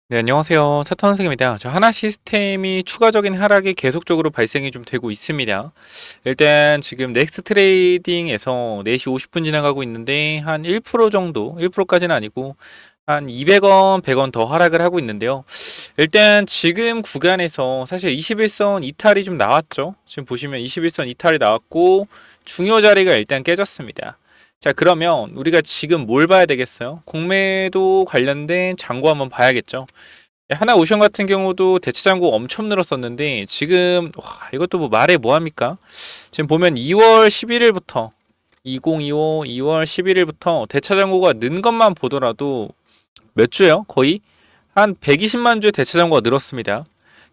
네, 안녕하세요. 차터 선생입니다. 하나 시스템이 추가적인 하락이 계속적으로 발생이 좀 되고 있습니다. 일단 지금 넥스트 트레이딩에서 4시 50분 지나가고 있는데 한 1% 정도, 1%까지는 아니고 한 200원, 100원 더 하락을 하고 있는데요. 일단 지금 구간에서 사실 21선 이탈이 좀 나왔죠. 지금 보시면 21선 이탈이 나왔고 중요 자리가 일단 깨졌습니다. 자, 그러면 우리가 지금 뭘 봐야 되겠어요? 공매도 관련된 잔고 한번 봐야겠죠. 하나오션 같은 경우도 대체 잔고 엄청 늘었었는데 지금 와, 이것도 뭐 말해 뭐합니까? 지금 보면 2월 11일부터 2025 2월 11일부터 대차 잔고가 는 것만 보더라도 몇 주요? 거의 한 120만 주의 대차 잔고가 늘었습니다.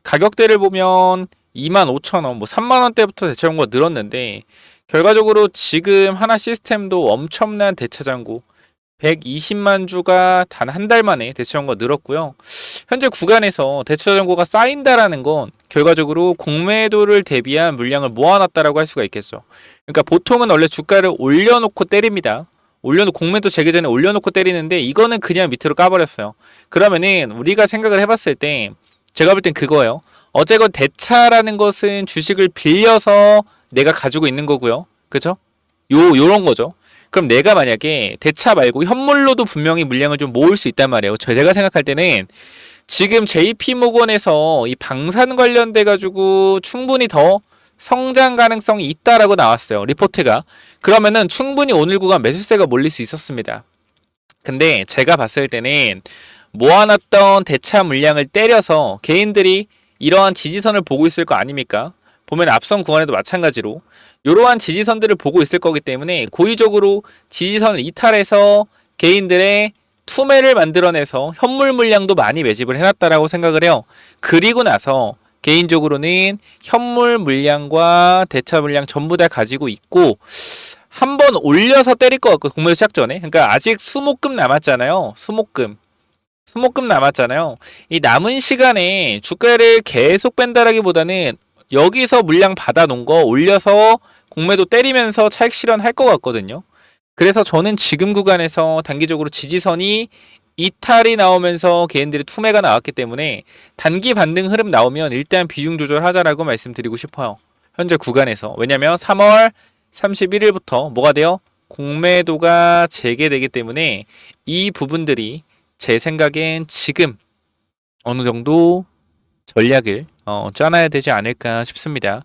가격대를 보면 25,000원, 뭐 3만 원대부터 대차 잔고가 늘었는데 결과적으로 지금 하나 시스템도 엄청난 대차 잔고 120만 주가 단 한 달 만에 대체 잔고가 늘었고요. 현재 구간에서 대체 잔고가 쌓인다라는 건 결과적으로 공매도를 대비한 물량을 모아놨다라고 할 수가 있겠죠. 그러니까 보통은 원래 주가를 올려놓고 때립니다. 올려놓고 공매도 재개 전에 올려놓고 때리는데 이거는 그냥 밑으로 까버렸어요. 그러면은 우리가 생각을 해봤을 때 제가 볼 땐 그거예요. 어쨌건 대차라는 것은 주식을 빌려서 내가 가지고 있는 거고요. 그죠? 요런 거죠. 그럼 내가 만약에 대차 말고 현물로도 분명히 물량을 좀 모을 수 있단 말이에요. 제가 생각할 때는 지금 JP모건에서 이 방산 관련돼 가지고 충분히 더 성장 가능성이 있다라고 나왔어요. 리포트가. 그러면은 충분히 오늘 구간 매수세가 몰릴 수 있었습니다. 근데 제가 봤을 때는 모아놨던 대차 물량을 때려서 개인들이 이러한 지지선을 보고 있을 거 아닙니까? 보면 앞선 구간에도 마찬가지로 이러한 지지선들을 보고 있을 거기 때문에 고의적으로 지지선을 이탈해서 개인들의 투매를 만들어내서 현물 물량도 많이 매집을 해놨다라고 생각을 해요. 그리고 나서 개인적으로는 현물 물량과 대차 물량 전부 다 가지고 있고 한번 올려서 때릴 것 같고 공매도 시작 전에 그러니까 아직 수목금 남았잖아요. 수목금 남았잖아요. 이 남은 시간에 주가를 계속 뺀다라기보다는 여기서 물량 받아놓은 거 올려서 공매도 때리면서 차익 실현할 것 같거든요. 그래서 저는 지금 구간에서 단기적으로 지지선이 이탈이 나오면서 개인들의 투매가 나왔기 때문에 단기 반등 흐름 나오면 일단 비중 조절하자라고 말씀드리고 싶어요. 현재 구간에서. 왜냐면 3월 31일부터 뭐가 돼요? 공매도가 재개되기 때문에 이 부분들이 제 생각엔 지금 어느 정도 전략을 짜놔야 되지 않을까 싶습니다.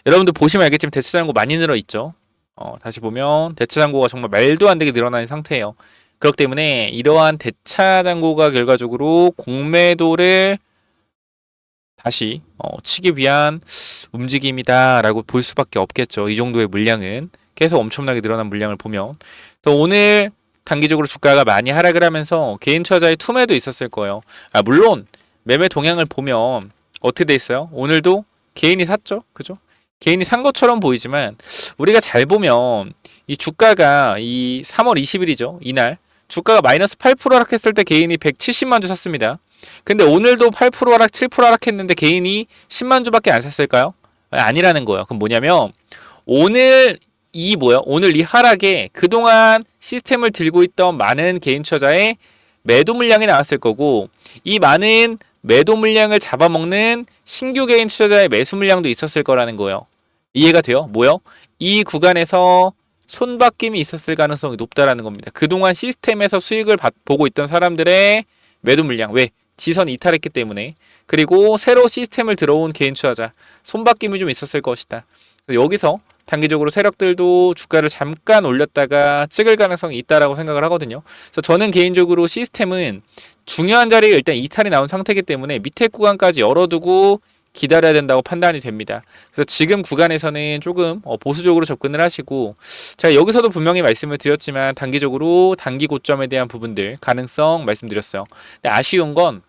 여러분들 보시면 알겠지만 대체 잔고 많이 늘어 있죠. 다시 보면 대차 잔고가 정말 말도 안 되게 늘어나는 상태예요. 그렇기 때문에 이러한 대차 잔고가 결과적으로 공매도를 다시 치기 위한 움직임이다라고 볼 수밖에 없겠죠. 이 정도의 물량은 계속 엄청나게 늘어난 물량을 보면 또 오늘 단기적으로 주가가 많이 하락을 하면서 개인 투자자의 투매도 있었을 거예요. 물론 매매 동향을 보면 어떻게 돼 있어요? 오늘도 개인이 샀죠, 그죠? 개인이 산 것처럼 보이지만 우리가 잘 보면 이 주가가 이 3월 20일이죠. 이날 주가가 마이너스 8% 하락했을 때 개인이 170만 주 샀습니다. 근데 오늘도 8% 하락, 7% 하락했는데 개인이 10만 주밖에 안 샀을까요? 아니라는 거예요. 그럼 뭐냐면 오늘 오늘 이 하락에 그동안 시스템을 들고 있던 많은 개인 투자자의 매도 물량이 나왔을 거고 이 많은 매도 물량을 잡아먹는 신규 개인 투자자의 매수 물량도 있었을 거라는 거예요. 이해가 돼요? 뭐요? 이 구간에서 손바뀜이 있었을 가능성이 높다라는 겁니다. 그동안 시스템에서 수익을 보고 있던 사람들의 매도 물량. 왜? 지선 이탈했기 때문에. 그리고 새로 시스템을 들어온 개인 투자자. 손바뀜이 좀 있었을 것이다. 여기서 단기적으로 세력들도 주가를 잠깐 올렸다가 찍을 가능성이 있다라고 생각을 하거든요. 그래서 저는 개인적으로 시스템은 중요한 자리에 일단 이탈이 나온 상태이기 때문에 밑에 구간까지 열어두고 기다려야 된다고 판단이 됩니다. 그래서 지금 구간에서는 조금 보수적으로 접근을 하시고 제가 여기서도 분명히 말씀을 드렸지만 단기적으로 단기 고점에 대한 부분들 가능성 말씀드렸어요. 근데 아쉬운 건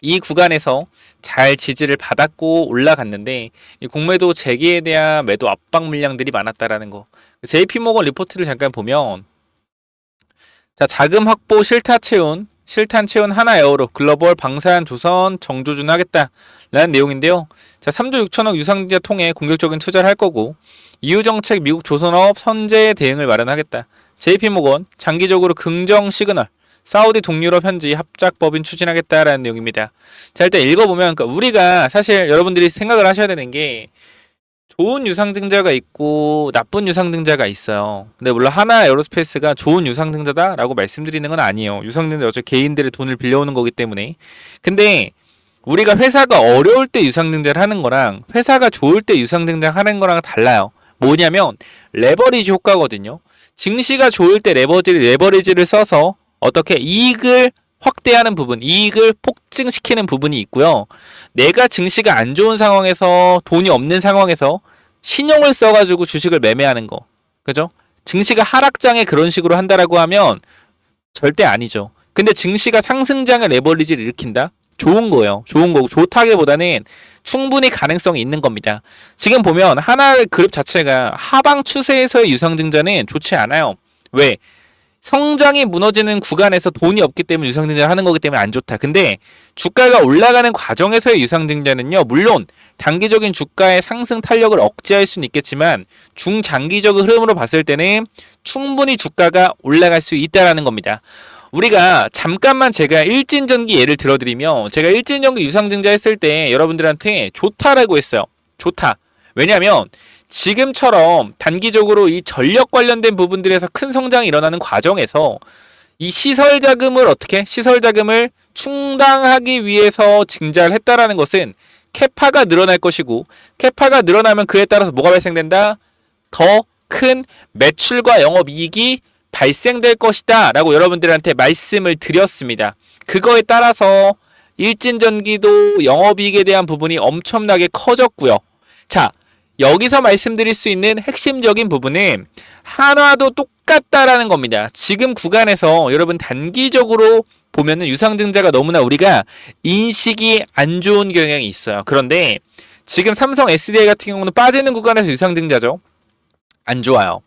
이 구간에서 잘 지지를 받았고 올라갔는데 이 공매도 재개에 대한 매도 압박 물량들이 많았다라는 거. JP모건 리포트를 잠깐 보면 자, 자금 확보 실탄 채운 하나 에어로 글로벌 방산 조선 정조준하겠다 라는 내용인데요. 자, 3조 6천억 유상증자 통해 공격적인 투자를 할 거고 이후 정책 미국 조선업 선제 대응을 마련하겠다. JP모건 장기적으로 긍정 시그널 사우디 동유럽 현지 합작법인 추진하겠다라는 내용입니다. 자, 일단 읽어보면, 그러니까 우리가 사실 여러분들이 생각을 하셔야 되는 게 좋은 유상증자가 있고 나쁜 유상증자가 있어요. 근데 물론 하나 에어로스페이스가 좋은 유상증자다라고 말씀드리는 건 아니에요. 유상증자 어차피 개인들의 돈을 빌려오는 거기 때문에. 근데 우리가 회사가 어려울 때 유상증자를 하는 거랑 회사가 좋을 때 유상증자 하는 거랑 달라요. 뭐냐면 레버리지 효과거든요. 증시가 좋을 때 레버리지를 써서 어떻게 이익을 확대하는 부분, 이익을 폭증시키는 부분이 있고요. 내가 증시가 안 좋은 상황에서 돈이 없는 상황에서 신용을 써가지고 주식을 매매하는 거. 그죠? 증시가 하락장에 그런 식으로 한다라고 하면 절대 아니죠. 근데 증시가 상승장에 레버리지를 일으킨다? 좋은 거예요. 좋은 거고 좋다기보다는 충분히 가능성이 있는 겁니다. 지금 보면 하나그룹 자체가 하방 추세에서의 유상증자는 좋지 않아요. 왜? 성장이 무너지는 구간에서 돈이 없기 때문에 유상증자를 하는 거기 때문에 안 좋다. 근데 주가가 올라가는 과정에서의 유상증자는요, 물론 단기적인 주가의 상승 탄력을 억제할 수는 있겠지만 중장기적 흐름으로 봤을 때는 충분히 주가가 올라갈 수 있다는 겁니다. 우리가 잠깐만 제가 일진전기 예를 들어드리면, 제가 일진전기 유상증자 했을 때 여러분들한테 좋다라고 했어요. 좋다. 왜냐면 지금처럼 단기적으로 이 전력 관련된 부분들에서 큰 성장이 일어나는 과정에서 이 시설 자금을 충당하기 위해서 증자를 했다라는 것은 캐파가 늘어날 것이고, 캐파가 늘어나면 그에 따라서 뭐가 발생된다? 더 큰 매출과 영업이익이 발생될 것이다 라고 여러분들한테 말씀을 드렸습니다. 그거에 따라서 일진전기도 영업이익에 대한 부분이 엄청나게 커졌고요. 자, 여기서 말씀드릴 수 있는 핵심적인 부분은 한화도 똑같다라는 겁니다. 지금 구간에서 여러분 단기적으로 보면은 유상증자가 너무나 우리가 인식이 안 좋은 경향이 있어요. 그런데 지금 삼성 SDI 같은 경우는 빠지는 구간에서 유상증자죠. 안 좋아요.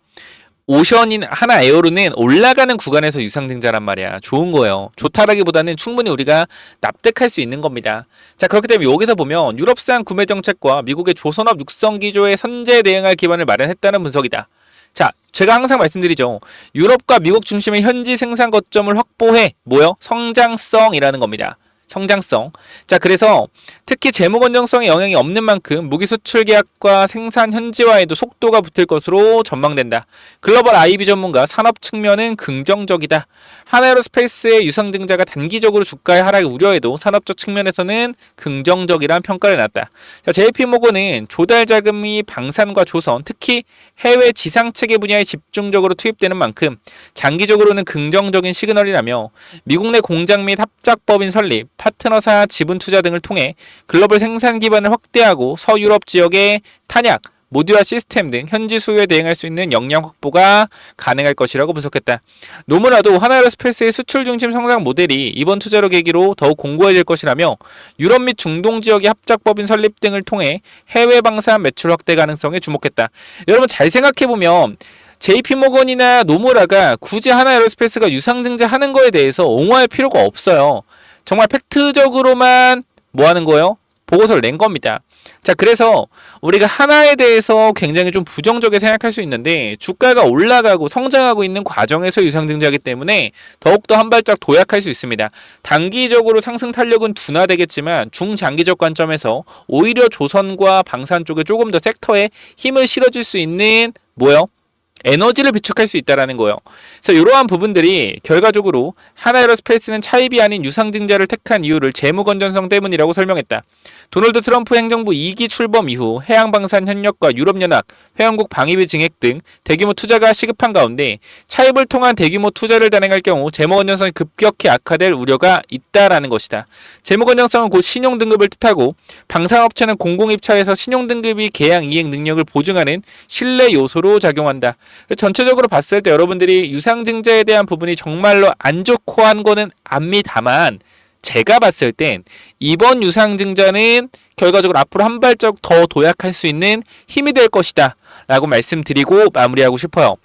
오션인 하나 에어로는 올라가는 구간에서 유상증자란 말이야. 좋은 거예요. 좋다라기보다는 충분히 우리가 납득할 수 있는 겁니다. 자, 그렇기 때문에 여기서 보면 유럽산 구매 정책과 미국의 조선업 육성 기조에 선제 대응할 기반을 마련했다는 분석이다. 자, 제가 항상 말씀드리죠. 유럽과 미국 중심의 현지 생산 거점을 확보해 성장성이라는 겁니다. 성장성. 자, 그래서 특히 재무 건전성에 영향이 없는 만큼 무기 수출 계약과 생산 현지화에도 속도가 붙을 것으로 전망된다. 글로벌 IB 전문가 산업 측면은 긍정적이다. 하나에어로스페이스의 유상증자가 단기적으로 주가의 하락을 우려해도 산업적 측면에서는 긍정적이란 평가를 내놨다. 자, JP모건은 조달 자금이 방산과 조선, 특히 해외 지상체계 분야에 집중적으로 투입되는 만큼 장기적으로는 긍정적인 시그널이라며 미국 내 공장 및 합작법인 설립, 파트너사 지분 투자 등을 통해 글로벌 생산 기반을 확대하고 서유럽 지역의 탄약, 모듈화 시스템 등 현지 수요에 대응할 수 있는 역량 확보가 가능할 것이라고 분석했다. 노무라도 하나에어로스페이스의 수출 중심 성장 모델이 이번 투자로 계기로 더욱 공고해질 것이라며 유럽 및 중동 지역의 합작법인 설립 등을 통해 해외 방산 매출 확대 가능성에 주목했다. 여러분 잘 생각해보면 JP모건이나 노무라가 굳이 하나에어로스페이스가 유상증자 하는 거에 대해서 옹호할 필요가 없어요. 정말 팩트적으로만 뭐 하는 거예요? 보고서를 낸 겁니다. 자, 그래서 우리가 하나에 대해서 굉장히 좀 부정적이게 생각할 수 있는데 주가가 올라가고 성장하고 있는 과정에서 유상증자이기 때문에 더욱더 한 발짝 도약할 수 있습니다. 단기적으로 상승 탄력은 둔화되겠지만 중장기적 관점에서 오히려 조선과 방산 쪽에 조금 더 섹터에 힘을 실어줄 수 있는 에너지를 비축할 수 있다는 거예요. 그래서 이러한 부분들이 결과적으로 하나에어로스페이스는 차입이 아닌 유상증자를 택한 이유를 재무 건전성 때문이라고 설명했다. 도널드 트럼프 행정부 2기 출범 이후 해양방산 협력과 유럽연합, 회원국 방위비 증액 등 대규모 투자가 시급한 가운데 차입을 통한 대규모 투자를 단행할 경우 재무 건전성이 급격히 악화될 우려가 있다라는 것이다. 재무 건전성은 곧 신용 등급을 뜻하고 방산업체는 공공입찰에서 신용 등급이 계약 이행 능력을 보증하는 신뢰 요소로 작용한다. 전체적으로 봤을 때 여러분들이 유상증자에 대한 부분이 정말로 안 좋고 한 거는 압니다만 제가 봤을 땐 이번 유상증자는 결과적으로 앞으로 한 발짝 더 도약할 수 있는 힘이 될 것이다 라고 말씀드리고 마무리하고 싶어요.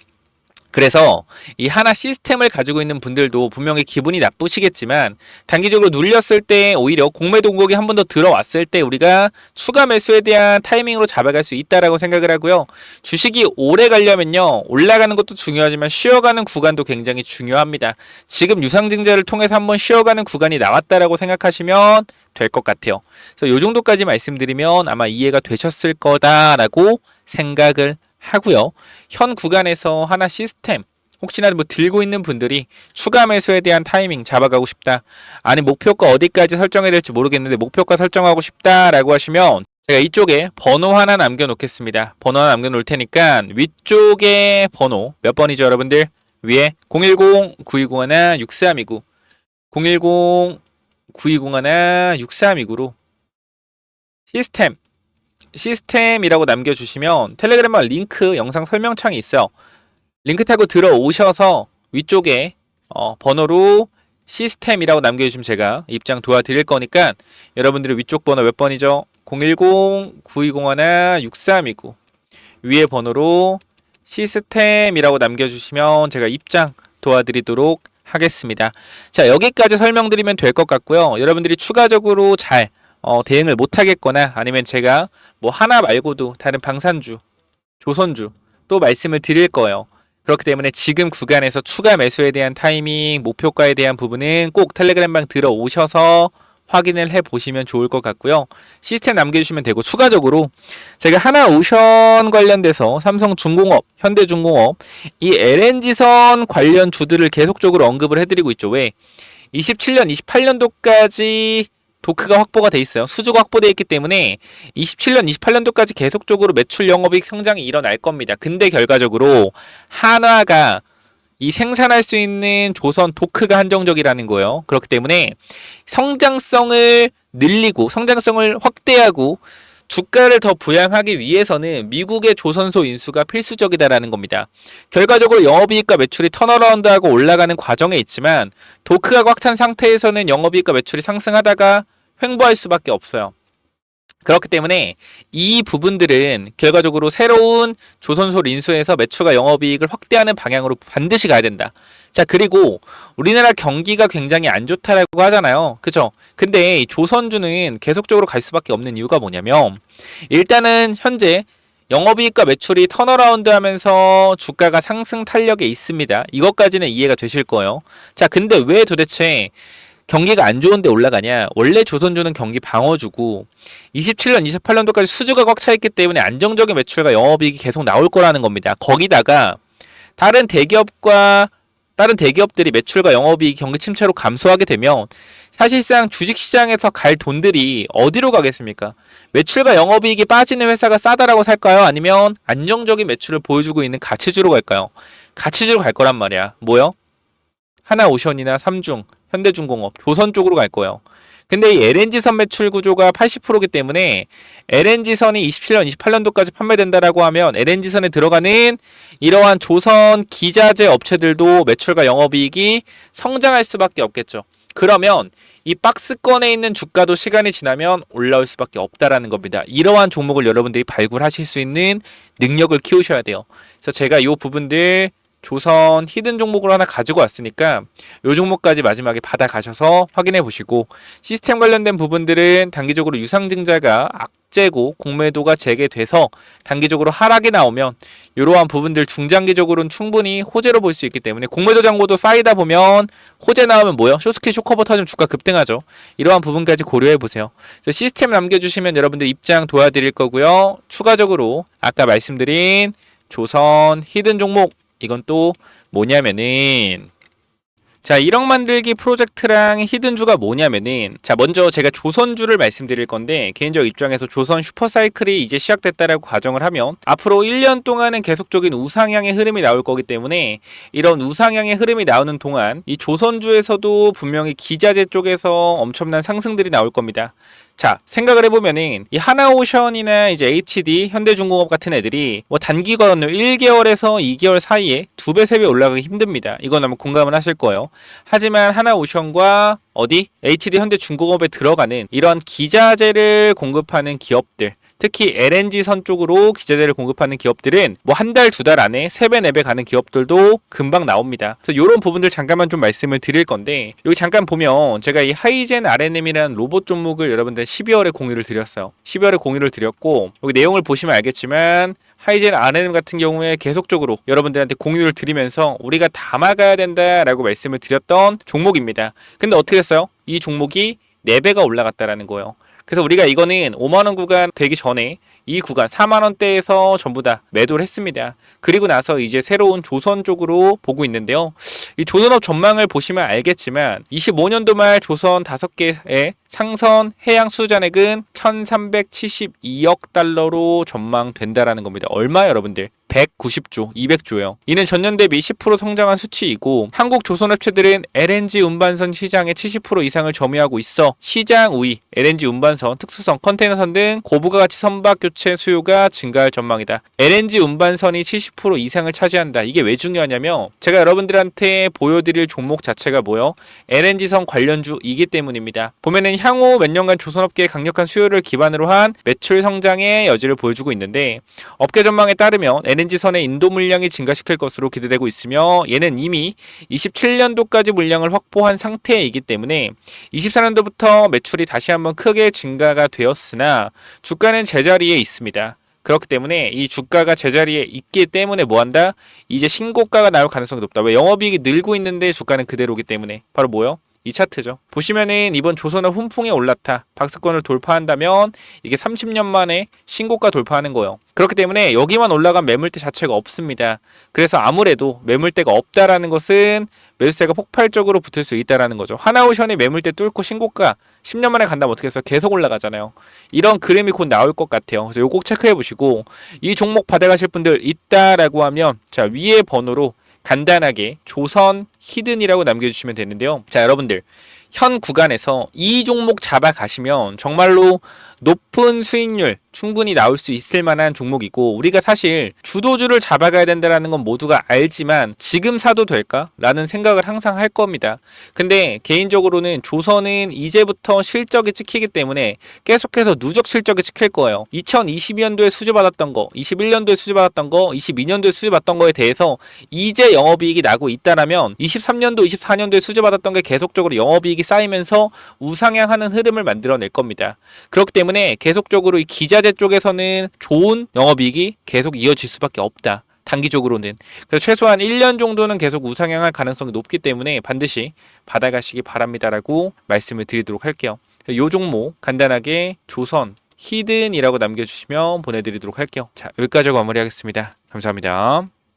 그래서 이 하나 시스템을 가지고 있는 분들도 분명히 기분이 나쁘시겠지만 단기적으로 눌렸을 때 오히려 공매도 공격이 한 번 더 들어왔을 때 우리가 추가 매수에 대한 타이밍으로 잡아갈 수 있다라고 생각을 하고요. 주식이 오래 가려면요. 올라가는 것도 중요하지만 쉬어가는 구간도 굉장히 중요합니다. 지금 유상증자를 통해서 한번 쉬어가는 구간이 나왔다라고 생각하시면 될 것 같아요. 그래서 이 정도까지 말씀드리면 아마 이해가 되셨을 거다라고 생각을 하고요. 현 구간에서 하나 시스템 혹시나 뭐 들고 있는 분들이 추가 매수에 대한 타이밍 잡아가고 싶다. 아니 목표가 어디까지 설정해야 될지 모르겠는데 목표가 설정하고 싶다라고 하시면 제가 이쪽에 번호 하나 남겨놓겠습니다. 번호 하나 남겨놓을 테니까 위쪽에 번호 몇 번이죠 여러분들? 위에 010-9201-6329 010-9201-6329로 시스템이라고 남겨주시면 텔레그램 링크 영상 설명창이 있어요. 링크 타고 들어오셔서 위쪽에 번호로 시스템이라고 남겨주시면 제가 입장 도와드릴 거니까 여러분들의 위쪽 번호 몇 번이죠? 010-9201-6329 위에 번호로 시스템이라고 남겨주시면 제가 입장 도와드리도록 하겠습니다. 자, 여기까지 설명드리면 될 것 같고요. 여러분들이 추가적으로 잘 대응을 못하겠거나 아니면 제가 뭐 하나 말고도 다른 방산주, 조선주 또 말씀을 드릴 거예요. 그렇기 때문에 지금 구간에서 추가 매수에 대한 타이밍, 목표가에 대한 부분은 꼭 텔레그램방 들어오셔서 확인을 해보시면 좋을 것 같고요. 시스템 남겨주시면 되고 추가적으로 제가 하나오션 관련돼서 삼성중공업, 현대중공업 이 LNG선 관련 주들을 계속적으로 언급을 해드리고 있죠. 왜? 27년, 28년도까지 도크가 확보가 돼 있어요. 수주가 확보되어 있기 때문에 27년, 28년도까지 계속적으로 매출 영업이익 성장이 일어날 겁니다. 근데 결과적으로 한화가 이 생산할 수 있는 조선 도크가 한정적이라는 거예요. 그렇기 때문에 성장성을 늘리고 성장성을 확대하고 주가를 더 부양하기 위해서는 미국의 조선소 인수가 필수적이다라는 겁니다. 결과적으로 영업이익과 매출이 턴어라운드하고 올라가는 과정에 있지만 도크가 꽉 찬 상태에서는 영업이익과 매출이 상승하다가 횡보할 수밖에 없어요. 그렇기 때문에 이 부분들은 결과적으로 새로운 조선소 인수에서 매출과 영업이익을 확대하는 방향으로 반드시 가야 된다. 자, 그리고 우리나라 경기가 굉장히 안 좋다라고 하잖아요. 그죠? 근데 이 조선주는 계속적으로 갈 수밖에 없는 이유가 뭐냐면 일단은 현재 영업이익과 매출이 턴어라운드 하면서 주가가 상승 탄력에 있습니다. 이것까지는 이해가 되실 거예요. 자, 근데 왜 도대체 경기가 안 좋은데 올라가냐? 원래 조선주는 경기 방어주고 27년, 28년도까지 수주가 꽉 차 있기 때문에 안정적인 매출과 영업이익이 계속 나올 거라는 겁니다. 거기다가 다른 대기업들이 매출과 영업이익 경기 침체로 감소하게 되면 사실상 주식시장에서 갈 돈들이 어디로 가겠습니까? 매출과 영업이익이 빠지는 회사가 싸다라고 살까요? 아니면 안정적인 매출을 보여주고 있는 가치주로 갈까요? 가치주로 갈 거란 말이야. 뭐요? 하나오션이나 삼중, 현대중공업, 조선 쪽으로 갈 거예요. 근데 이 LNG선 매출 구조가 80%이기 때문에 LNG선이 27년, 28년도까지 판매된다라고 하면 LNG선에 들어가는 이러한 조선 기자재 업체들도 매출과 영업이익이 성장할 수밖에 없겠죠. 그러면 이 박스권에 있는 주가도 시간이 지나면 올라올 수밖에 없다라는 겁니다. 이러한 종목을 여러분들이 발굴하실 수 있는 능력을 키우셔야 돼요. 그래서 제가 이 부분들 조선 히든 종목을 하나 가지고 왔으니까 이 종목까지 마지막에 받아가셔서 확인해 보시고 시스템 관련된 부분들은 단기적으로 유상증자가 악재고 공매도가 재개돼서 단기적으로 하락이 나오면 이러한 부분들 중장기적으로는 충분히 호재로 볼 수 있기 때문에 공매도 잔고도 쌓이다 보면 호재 나오면 뭐요? 쇼스키 쇼커버 터지면 주가 급등하죠. 이러한 부분까지 고려해 보세요. 시스템 남겨주시면 여러분들 입장 도와드릴 거고요. 추가적으로 아까 말씀드린 조선 히든 종목 이건 또 뭐냐면은 자 1억 만들기 프로젝트랑 히든주가 뭐냐면은 자 먼저 제가 조선주를 말씀드릴 건데 개인적 입장에서 조선 슈퍼사이클이 이제 시작됐다라고 가정을 하면 앞으로 1년 동안은 계속적인 우상향의 흐름이 나올 거기 때문에 이런 우상향의 흐름이 나오는 동안 이 조선주에서도 분명히 기자재 쪽에서 엄청난 상승들이 나올 겁니다. 자 생각을 해보면은 이 하나오션이나 이제 HD, 현대중공업 같은 애들이 뭐 단기간으로 1개월에서 2개월 사이에 2배, 3배 올라가기 힘듭니다. 이건 아마 공감을 하실 거예요. 하지만 하나오션과 어디? HD 현대중공업에 들어가는 이런 기자재를 공급하는 기업들, 특히 LNG선 쪽으로 기자재를 공급하는 기업들은 뭐 한 달, 두 달 안에 3배, 4배 가는 기업들도 금방 나옵니다. 그래서 이런 부분들 잠깐만 좀 말씀을 드릴 건데, 여기 잠깐 보면 제가 이 하이젠 RNM이라는 로봇 종목을 여러분들 12월에 공유를 드렸어요. 12월에 공유를 드렸고, 여기 내용을 보시면 알겠지만 하이젠 RNM 같은 경우에 계속적으로 여러분들한테 공유를 드리면서 우리가 담아가야 된다라고 말씀을 드렸던 종목입니다. 근데 어떻게 됐어요? 이 종목이 4배가 올라갔다라는 거예요. 그래서 우리가 이거는 5만원 구간 되기 전에 이 구간 4만원대에서 전부 다 매도를 했습니다. 그리고 나서 이제 새로운 조선 쪽으로 보고 있는데요. 이 조선업 전망을 보시면 알겠지만 25년도 말 조선 5개의 상선 해양 수주잔액은 1372억 달러로 전망된다라는 겁니다. 얼마 여러분들? 190조, 200조요. 이는 전년 대비 10% 성장한 수치이고 한국 조선업체들은 LNG 운반선 시장의 70% 이상을 점유하고 있어 시장 우위, LNG 운반선, 특수선, 컨테이너선 등 고부가 가치 선박 교체 수요가 증가할 전망이다. LNG 운반선이 70% 이상을 차지한다. 이게 왜 중요하냐면 제가 여러분들한테 보여드릴 종목 자체가 뭐요? LNG선 관련주이기 때문입니다. 보면은 향후 몇 년간 조선업계의 강력한 수요를 기반으로 한 매출 성장의 여지를 보여주고 있는데 업계 전망에 따르면 LNG선의 인도 물량이 증가시킬 것으로 기대되고 있으며 얘는 이미 27년도까지 물량을 확보한 상태이기 때문에 24년도부터 매출이 다시 한번 크게 증가가 되었으나 주가는 제자리에 있습니다. 그렇기 때문에 이 주가가 제자리에 있기 때문에 뭐한다? 이제 신고가가 나올 가능성이 높다. 왜? 영업이익이 늘고 있는데 주가는 그대로기 때문에. 바로 뭐요? 이 차트죠. 보시면은 이번 조선업 훈풍에 올라타 박스권을 돌파한다면 이게 30년 만에 신고가 돌파하는 거예요. 그렇기 때문에 여기만 올라간 매물대 자체가 없습니다. 그래서 아무래도 매물대가 없다라는 것은 매수세가 폭발적으로 붙을 수 있다라는 거죠. 하나오션이 매물대 뚫고 신고가 10년 만에 간다면 어떻게 해서 계속 올라가잖아요. 이런 그림이 곧 나올 것 같아요. 그래서 이거 꼭 체크해 보시고 이 종목 받아가실 분들 있다라고 하면 자 위에 번호로 간단하게 조선 히든이라고 남겨주시면 되는데요. 자 여러분들 현 구간에서 이 종목 잡아가시면 정말로 높은 수익률 충분히 나올 수 있을 만한 종목이고 우리가 사실 주도주를 잡아가야 된다는 건 모두가 알지만 지금 사도 될까? 라는 생각을 항상 할 겁니다. 근데 개인적으로는 조선은 이제부터 실적이 찍히기 때문에 계속해서 누적 실적이 찍힐 거예요. 2022년도에 수주받았던 거, 21년도에 수주받았던 거, 22년도에 수주받았던 거에 대해서 이제 영업이익이 나고 있다라면 23년도, 24년도에 수주받았던 게 계속적으로 영업이익이 쌓이면서 우상향하는 흐름을 만들어낼 겁니다. 그렇기 때문에 계속적으로 이 기자재 쪽에서는 좋은 영업이익이 계속 이어질 수밖에 없다. 단기적으로는. 그래서 최소한 1년 정도는 계속 우상향할 가능성이 높기 때문에 반드시 받아가시기 바랍니다라고 말씀을 드리도록 할게요. 이 종목 간단하게 조선 히든이라고 남겨주시면 보내드리도록 할게요. 자 여기까지 마무리하겠습니다. 감사합니다.